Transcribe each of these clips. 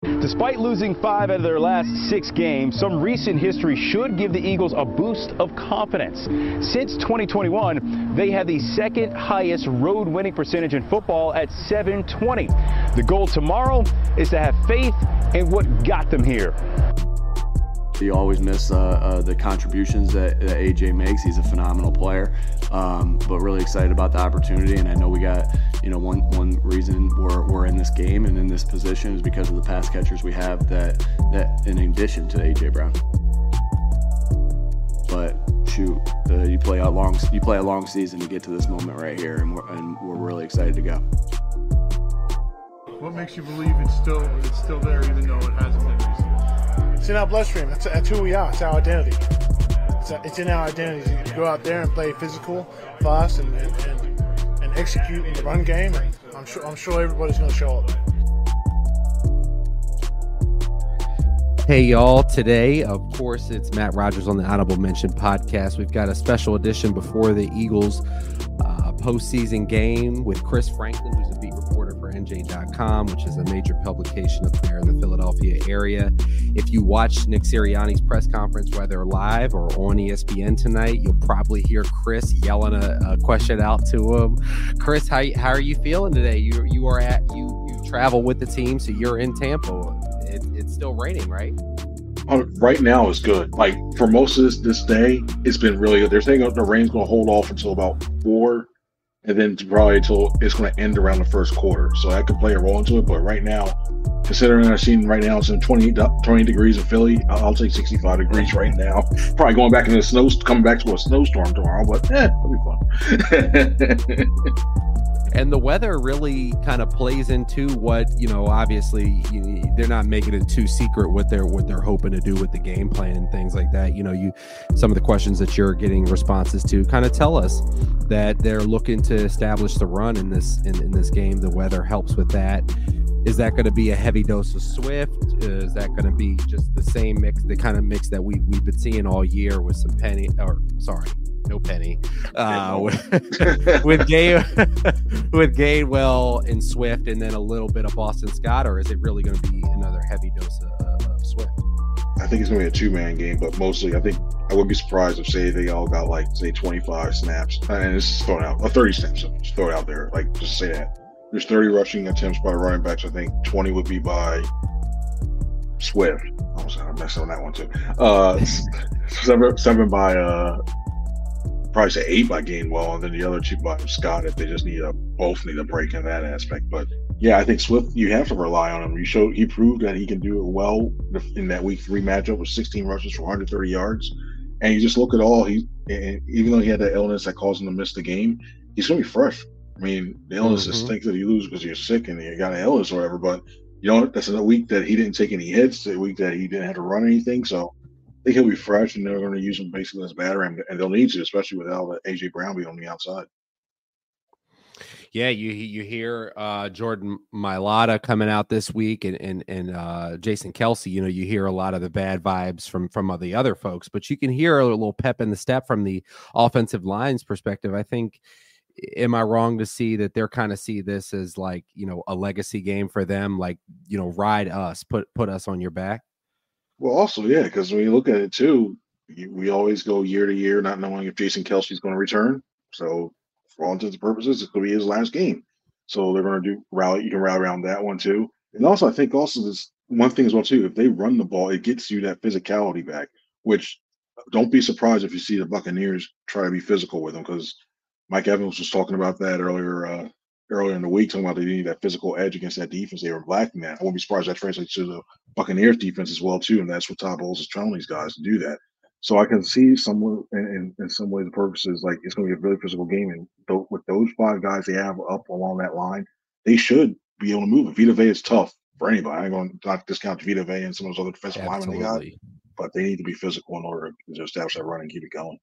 Despite losing 5 out of their last 6 games, some recent history should give the Eagles a boost of confidence. Since 2021, they have the second highest road winning percentage in football at .720. The goal tomorrow is to have faith in what got them here. You always miss the contributions that AJ makes. He's a phenomenal player, but really excited about the opportunity. And I know we got, one reason we're in this game and in this position is because of the pass catchers we have that in addition to AJ Brown. But shoot, you play a long season to get to this moment right here, and we're really excited to go. What makes you believe it's still there even though it hasn't been recently? It's in our bloodstream. That's who we are. It's our identity. It's in our identity to go out there and play physical, fast, and execute in the run game. And I'm sure everybody's going to show up. Hey, y'all. Today, of course, it's Matt Rogers on the Honorable Mention podcast. We've got a special edition before the Eagles postseason game with Chris Franklin, who's a beat reporter for NJ.com, which is a major publication up there in the Philadelphia area. If you watch Nick Sirianni's press conference, whether live or on ESPN tonight, you'll probably hear Chris yelling a question out to him. Chris, how are you feeling today? You travel with the team, so you're in Tampa. It's still raining, right? Right now is good. Like for most of this day, it's been really good. They're saying the rain's going to hold off until about 4. And then probably until it's going to end around the first quarter. So that could play a role into it. But right now, considering I've seen right now it's in 20 degrees in Philly, I'll take 65 degrees right now. Probably going back into the snow, coming back to a snowstorm tomorrow, but it'll be fun. And the weather really kind of plays into what, obviously they're not making it too secret what they're hoping to do with the game plan and things like that. Some of the questions that you're getting responses to kind of tell us that they're looking to establish the run in this game. The weather helps with that. Is that going to be a heavy dose of Swift? Is that going to be just the same mix, the kind of mix that we've been seeing all year with some Penny? No Penny. With Gainwell and Swift, and then a little bit of Boston Scott, or is it really going to be another heavy dose of Swift? I think it's going to be a 2-man game, but mostly I wouldn't be surprised if they all got 25 snaps, and it's thrown out 30 snaps. So just throw it out there, just say that. There's 30 rushing attempts by running backs. I think 20 would be by Swift. I messed up on that one too. 7 by probably say 8 by Gainwell, and then the other 2 by Scott if they just both need a break in that aspect. But yeah, I think Swift, you have to rely on him. He proved that he can do it well in that week 3 matchup with 16 rushes for 130 yards. And you just look at even though he had that illness that caused him to miss the game, he's going to be fresh. I mean, the illness stinks that you lose because you're sick and you got an illness or whatever, but that's a week that he didn't take any hits, a week that he didn't have to run anything. So I think he'll be fresh, and they're going to use him basically as battery, and they'll need to, especially without AJ Brown being on the outside. Yeah, you hear Jordan Mailata coming out this week, and Jason Kelsey. You hear a lot of the bad vibes from the other folks, but you can hear a little pep in the step from the offensive line's perspective. I think. Am I wrong to see that they're kind of see this as a legacy game for them? Ride us, put us on your back. Well, also, yeah, because when you look at it too, we always go year to year not knowing if Jason Kelsey's going to return. So for all intents and purposes, it's going to be his last game. So they're going to rally. You can rally around that one too. And also, I think this one thing as well too. If they run the ball, it gets you that physicality back. Which don't be surprised if you see the Buccaneers try to be physical with them, because Mike Evans was talking about that earlier in the week, talking about they need that physical edge against that defense. They were lacking that. I wouldn't be surprised that translates to the Buccaneers defense as well too, and that's what Todd Bowles is telling these guys to do that. So I can see someone in some ways the purposes it's going to be a really physical game, and with those 5 guys they have up along that line, they should be able to move it. Vita Vea is tough for anybody. I ain't going to not discount Vita Vea and some of those other defensive linemen they got, but they need to be physical in order to establish that run and keep it going.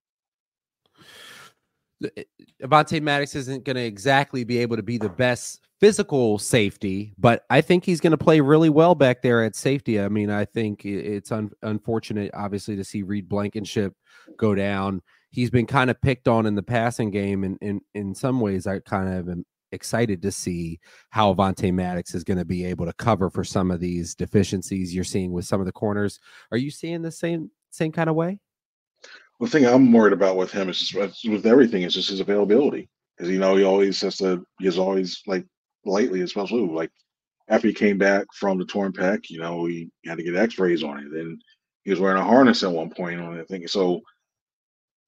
Avonte Maddox isn't going to exactly be able to be the best physical safety, but I think he's going to play really well back there at safety. I mean, I think it's unfortunate, obviously, to see Reed Blankenship go down. He's been kind of picked on in the passing game, and in some ways I kind of excited to see how Avonte Maddox is going to be able to cover for some of these deficiencies you're seeing with some of the corners. Are you seeing the same kind of way? The thing I'm worried about with him is just, with everything is just his availability, because he always has to. He's always like lately, especially like after he came back from the torn pec, he had to get X-rays on it. Then he was wearing a harness at one point on it. Thing. So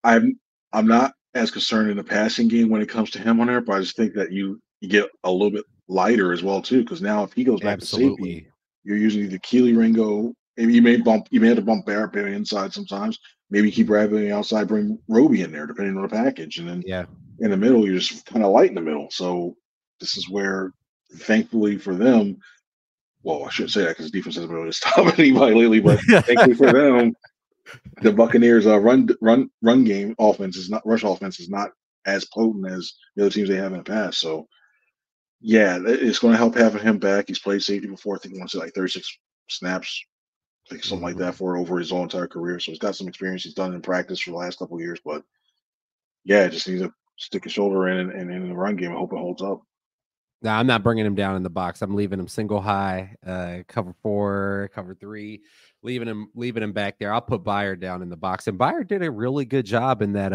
I'm not as concerned in the passing game when it comes to him on there, but I just think that you get a little bit lighter as well too, because now if he goes back to safety, you're using either Keely Ringo. Maybe you may have to bump Barrett inside sometimes. Maybe keep Bradley outside, bring Roby in there, depending on the package, and then in the middle, you're just kind of light in the middle. So this is where, thankfully for them, well, I shouldn't say that because defense hasn't really stopped anybody lately, but thankfully for them, the Buccaneers' run game offense is not rush offense is not as potent as the other teams they have in the past. So yeah, it's going to help having him back. He's played safety before. I think he wants to like 36 snaps, I think something like that for over his whole entire career. So he's got some experience. He's done in practice for the last couple of years, but yeah, just needs to stick his shoulder in and in the run game. I hope it holds up. No, I'm not bringing him down in the box. I'm leaving him single high, cover 4, cover 3, leaving him back there. I'll put Byard down in the box, and Byard did a really good job in that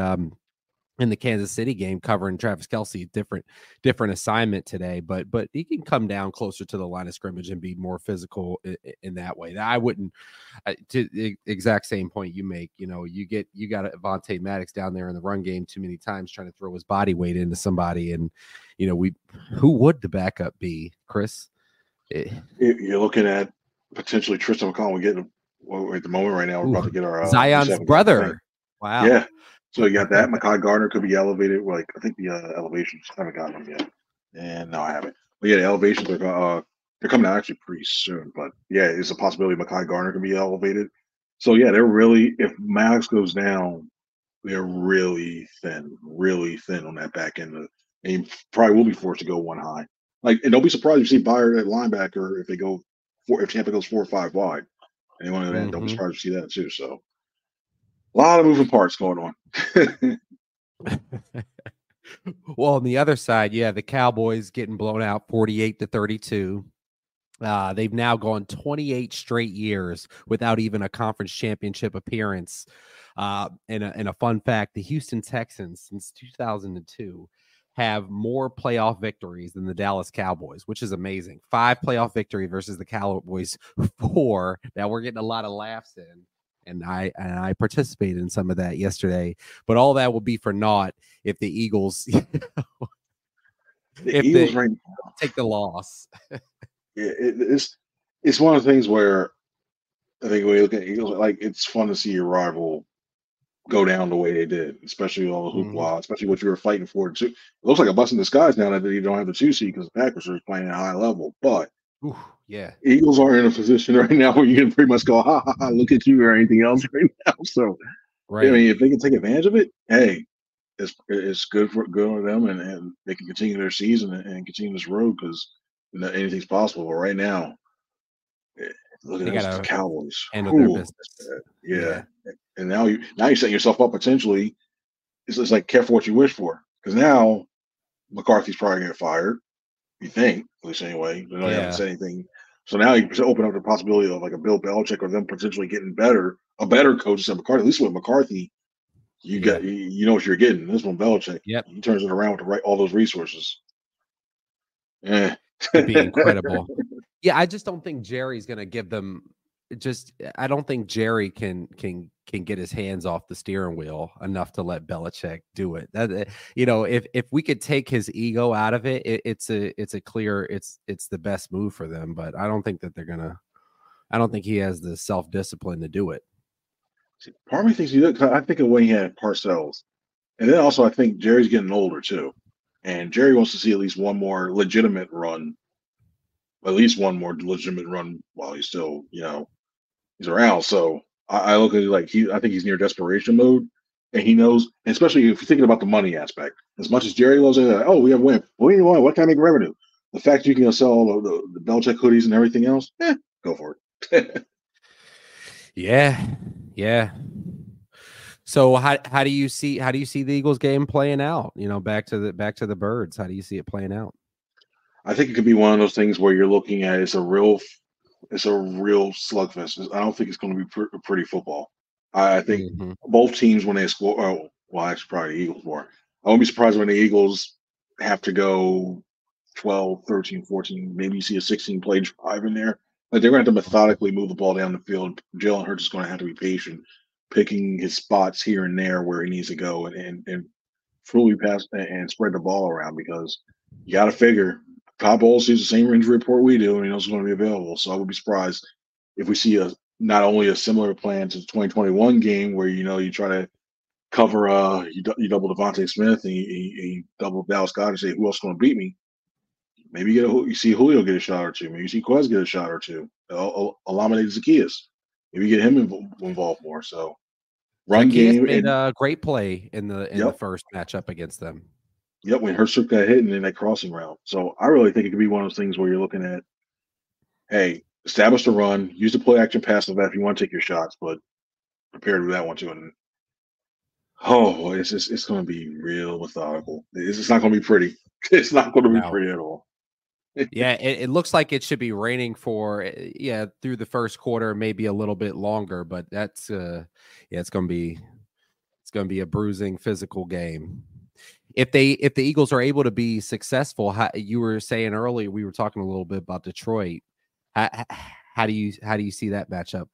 in the Kansas City game covering Travis Kelce. Different assignment today, but he can come down closer to the line of scrimmage and be more physical in that way. I wouldn't to the exact same point you make. You got Avonte Maddox down there in the run game too many times trying to throw his body weight into somebody, and who would the backup be, Chris? You're looking at potentially Tristan McConnell getting at the moment right now. We're about to get our Zion's brother. Wow. Yeah. So you got that. Mekhi Gardner could be elevated. Like I think the elevations I haven't gotten them yet, and no, I haven't. But yeah, the elevations are they're coming out actually pretty soon. But yeah, it's a possibility Mekhi Gardner can be elevated. So yeah, they're really, if Maddox goes down, they're really thin on that back end. And he probably will be forced to go one high. And don't be surprised if you see Byard at linebacker if Tampa goes 4 or 5 wide. Anyone of that, don't be surprised to see that too. So a lot of moving parts going on. Well, on the other side, the Cowboys getting blown out 48-32. They've now gone 28 straight years without even a conference championship appearance. And a fun fact, the Houston Texans since 2002 have more playoff victories than the Dallas Cowboys, which is amazing. 5 playoff victories versus the Cowboys 4. Now we're getting a lot of laughs in. And I participated in some of that yesterday, but all that will be for naught if the Eagles, Eagles take the loss. It's one of the things where I think when you look at Eagles, it's fun to see your rival go down the way they did, especially all the hoopla, especially what you were fighting for. It looks like a bust in disguise now that you don't have the 2 seed because the Packers are playing at a high level, but. Ooh, yeah, Eagles are in a position right now where you can pretty much go, ha, ha, ha, look at you or anything else right now. So, right. I mean, if they can take advantage of it, hey, it's good for them, and they can continue their season and continue this road because anything's possible. But right now, look at the Cowboys. Handle their business. Yeah. And now you're setting yourself up potentially. It's like careful what you wish for, because now McCarthy's probably going to get fired. You think, at least anyway. They haven't said anything. So now you open up the possibility of like a Bill Belichick or them potentially getting a better coach instead of McCarthy. At least with McCarthy, you know what you're getting. This one, Belichick, he turns it around with all those resources. It'd be incredible. Yeah, I just don't think Jerry's going to give them. I don't think Jerry can get his hands off the steering wheel enough to let Belichick do it. If we could take his ego out of it, it's the best move for them. But I don't think that they're gonna. I don't think he has the self-discipline to do it. See, part of me thinks he does. I think of when he had Parcells, and then also I think Jerry's getting older too, and Jerry wants to see at least one more legitimate run. While he's still, he's around. So I look at it I think he's near desperation mode, and he knows, and especially if you're thinking about the money aspect. As much as Jerry loves it, we have a win. What do you want? What can I make revenue? The fact you can sell all the Belichick hoodies and everything else, go for it. Yeah. So how do you see the Eagles game playing out? You know, back to the Birds. How do you see it playing out? I think it could be one of those things where you're looking at it's a real slugfest. I don't think it's going to be pretty football. I think both teams when they score. Oh, well, actually, probably the Eagles more. I won't be surprised when the Eagles have to go 12, 13, 14. Maybe you see a 16 play drive in there. Like they're going to have to methodically move the ball down the field. Jalen Hurts is going to have to be patient, picking his spots here and there where he needs to go and fully pass and spread the ball around because you got to figure Todd Bowles sees the same injury report we do, and he knows it's going to be available. So I would be surprised if we see not only a similar plan to the 2021 game where you try to cover you double Avonte Smith and you double Dallas Goedert and say who else is going to beat me. Maybe you see Julio get a shot or two. Maybe you see Quez get a shot or two. Olamide Zaccheaus. Maybe you get him involved more. So run game made a great play in the first matchup against them. Yep, when Hurts took that hit and then that crossing route. So I really think it could be one of those things where you're looking at, hey, establish the run, use the play action pass of that if you want to take your shots, but prepare to do that one too. And it's going to be real methodical. It's not going to be pretty. It's not going to be pretty at all. Yeah, it looks like it should be raining for through the first quarter, maybe a little bit longer, but that's it's going to be a bruising physical game. If the Eagles are able to be successful, you were saying earlier, we were talking a little bit about Detroit. How do you see that matchup?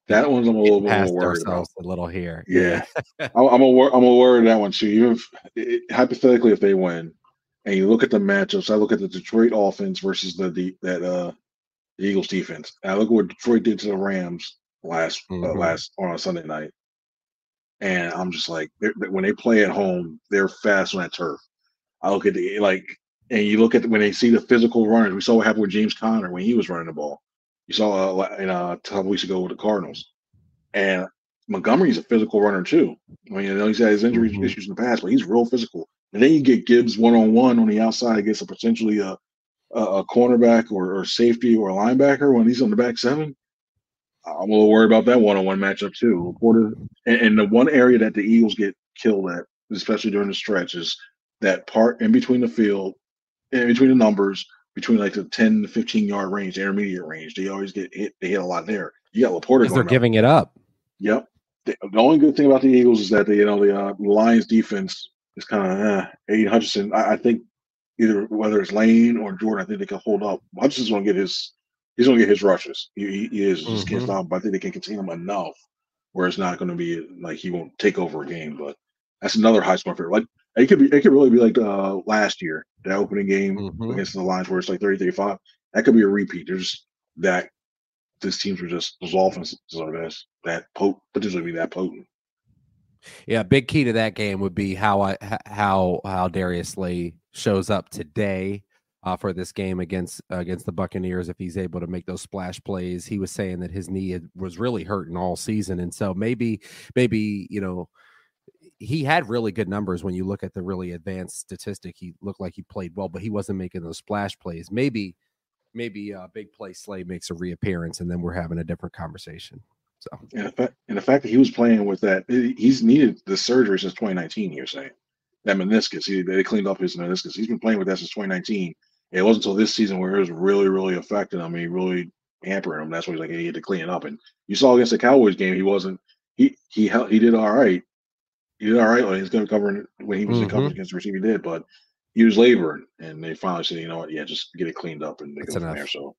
That one's I'm a little more worried about. A little here. Yeah. I'm worried that one too. Even hypothetically, if they win, and you look at the matchups, I look at the Detroit offense versus the Eagles defense. And I look at what Detroit did to the Rams last on a Sunday night. And I'm just like, when they play at home, they're fast on that turf. I look at and you look at when they see the physical runners. We saw what happened with James Conner when he was running the ball. You saw a couple weeks ago with the Cardinals. And Montgomery's a physical runner too. I mean, he's had his injury issues in the past, but he's real physical. And then you get Gibbs one-on-one on the outside against potentially a cornerback or safety or a linebacker when he's on the back seven. I'm a little worried about that one-on-one matchup too. And the one area that the Eagles get killed at, especially during the stretch, is that part in between the field, in between the numbers, between like the 10 to 15-yard range, the intermediate range. They always get hit. They hit a lot there. You got Laporta because they're giving it up. Yep. The only good thing about the Eagles is that the Lions defense is kind of Aiden Hutchinson. I think either whether it's Lane or Jordan, I think they can hold up. Hutchinson's going to get his rushes. He is just can't stop him, but I think they can contain him enough where it's not going to be like he won't take over a game. But that's another high score favorite. Like it could really be like last year, that opening game against the Lions where it's like 30-35. That could be a repeat. There's that these teams were just those offenses are that potentially be that potent. Yeah, big key to that game would be how Darius Slay shows up today for this game against the Buccaneers. If he's able to make those splash plays, he was saying that his knee was really hurting all season, and so maybe he had really good numbers when you look at the really advanced statistic. He looked like he played well, but he wasn't making those splash plays. Maybe big play Slay makes a reappearance, and then we're having a different conversation. So, and the fact that he was playing with that, he's needed the surgery since 2019. You're saying that meniscus, they cleaned up his meniscus. He's been playing with that since 2019. It wasn't until this season where it was really, really affecting him. He really hampering him. That's why he's like, hey, he had to clean it up. And you saw against the Cowboys game, he wasn't. He did all right. He did all right when he was going to cover when he was in coverage against the receiver. He did, but he was laboring, and they finally said, you know what, just get it cleaned up and they go from there. So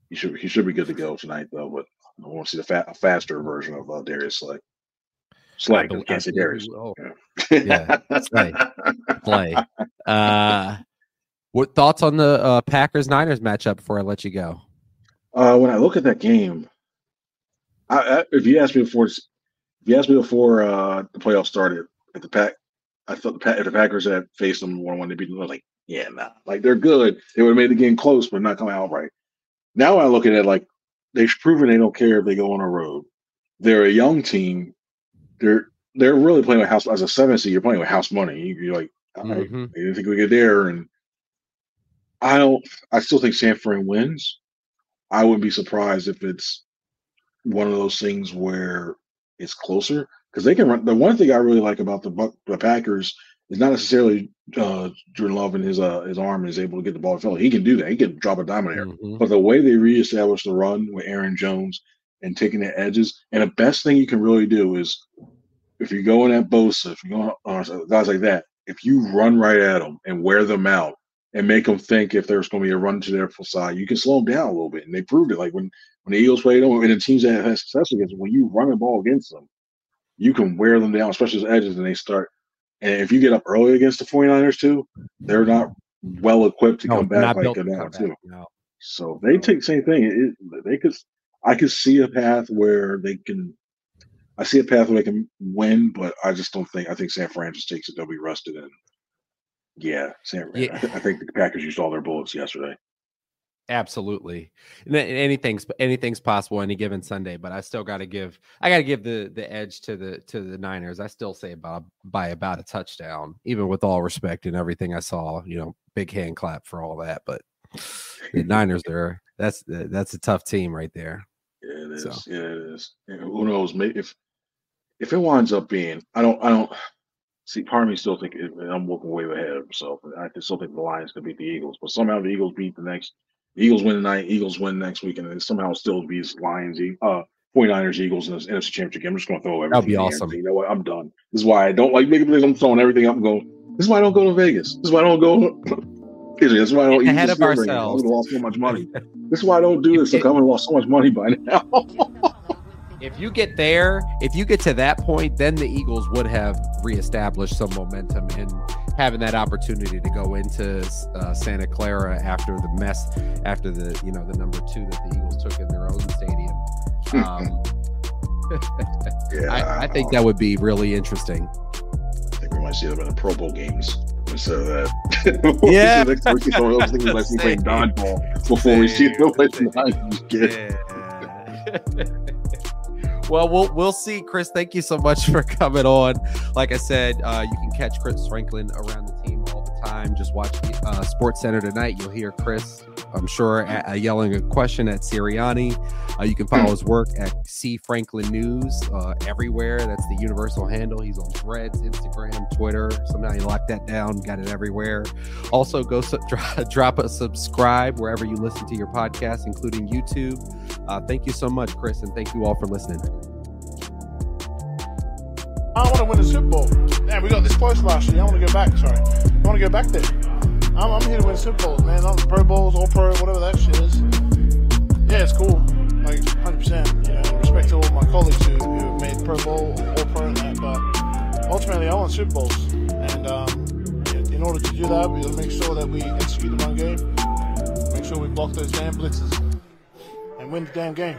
he should be good to go tonight, though. But I want to see a faster version of Darius Slay. Slay, I can't say Darius. Yeah, Slay. What thoughts on the Packers-Niners matchup before I let you go? When I look at that game, if you asked me before the playoffs started, I thought if the Packers had faced them 1-1, they'd be like, yeah, nah. Like they're good. They would have made the game close, but not come out right. Now I look at it like they've proven they don't care if they go on a road. They're a young team. They're really playing with house as a 7 seed. You're playing with house money. You're like, all right, they didn't think we get there, and I still think San Fran wins. I wouldn't be surprised if it's one of those things where it's closer because they can run. The one thing I really like about the Packers is not necessarily Jordan Love and his arm is able to get the ball in the field. He can do that. He can drop a dime in there. But the way they reestablish the run with Aaron Jones and taking the edges, and the best thing you can really do is if you're going at Bosa, if you're going guys like that, if you run right at them and wear them out and make them think if there's going to be a run to their side, you can slow them down a little bit. And they proved it. Like when the Eagles played them and the teams that have success against them, when you run the ball against them, you can wear them down, especially as edges, and they start. And if you get up early against the 49ers too, they're not well equipped to come back like that too. No. So they take the same thing. I could see a path where they can. I see a path where they can win, but I just don't think. I think San Fran just takes it. They'll be rusted in. Yeah, I think the Packers used all their bullets yesterday. Absolutely. Anything's possible any given Sunday, but I gotta give the edge to the Niners. I still say by about a touchdown, even with all respect and everything I saw, big hand clap for all that. But the Niners that's a tough team right there. Yeah, it is. So. Yeah, it is. And who knows? Maybe if it winds up being, I don't see. Part of me still think I'm looking way ahead of myself. I still think the Lions can beat the Eagles, but somehow the Eagles beat the Eagles win tonight, Eagles win next week, and then somehow still beats Lions, 49ers, Eagles in the NFC Championship game. I'm just going to throw everything. That'd be awesome. You know what? I'm done. This is why I don't like making plays. I'm throwing everything up and going. This is why I don't go to Vegas. This is why I don't go. This is why I don't ahead of ourselves. I would have lost so much money. This is why I don't do this. I would have lost so much money by now. If you get to that point, then the Eagles would have reestablished some momentum and having that opportunity to go into Santa Clara after the the number 2 that the Eagles took in their own stadium. Yeah, I think that would be really interesting. I think we might see them in the Pro Bowl games instead of that. Yeah, next week I was thinking like we play dodgeball before we see them play the Well, we'll see, Chris. Thank you so much for coming on. Like I said, you can catch Chris Franklin around the team all the time. Just watch Sports Center tonight. You'll hear Chris, I'm sure, yelling a question at Sirianni. You can follow his work at C Franklin News everywhere. That's the universal handle. He's on Threads, Instagram, Twitter. Somehow he locked that down. Got it everywhere. Also, go drop a subscribe wherever you listen to your podcast, including YouTube. Thank you so much, Chris, and thank you all for listening. I want to win the Super Bowl. Man, we got this close last year. I want to go back. Sorry. I want to go back there. I'm here to win Super Bowls, man. Not the Pro Bowls, All Pro, whatever that shit is. Yeah, it's cool. Like, 100%. Respect to all my colleagues who made Pro Bowl, All Pro, and that. But ultimately, I want Super Bowls. And in order to do that, we got to make sure that we execute the run game. Make sure we block those damn blitzes. And win the damn game.